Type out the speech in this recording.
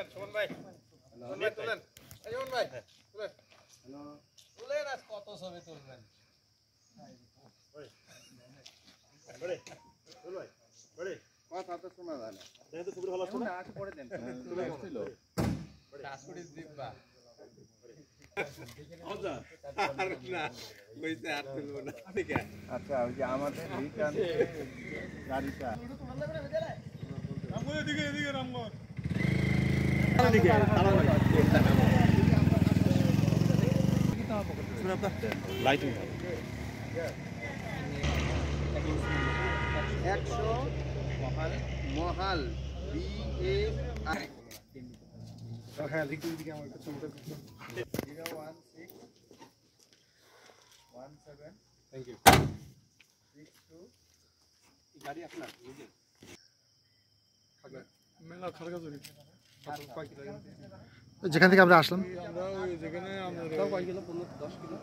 তুলেন সুমন ভাই তুলেন এই সুমন ভাই তুলেন তুলেন আজ কত ছবি তুলবেন বড়ে তুল ভাই বড়ে কথা তো শোনা যায় না দেখো তো ছবি ভালো আছে না আজ পরে দেন তুলে আসছিল কাজকুড়ি দিবা আচ্ছা আর না কইতে আর তুলবো না ঠিক আছে আচ্ছা ওই যে আমাদের রিটার্ন গাড়িটা রামগড় এদিকে রামগড় এদিকে লাইটিং 100 মহাল BA হ্যাঁ দিকে আমার কাছে 01617 থ্যাংক ইউ 62 গাড়ি আপনার নিজে মেলা খালগাজুরি যেখান থেকে আমরা আসলাম আমরা যেখানে আমরা কয় কিলো 10 কিলো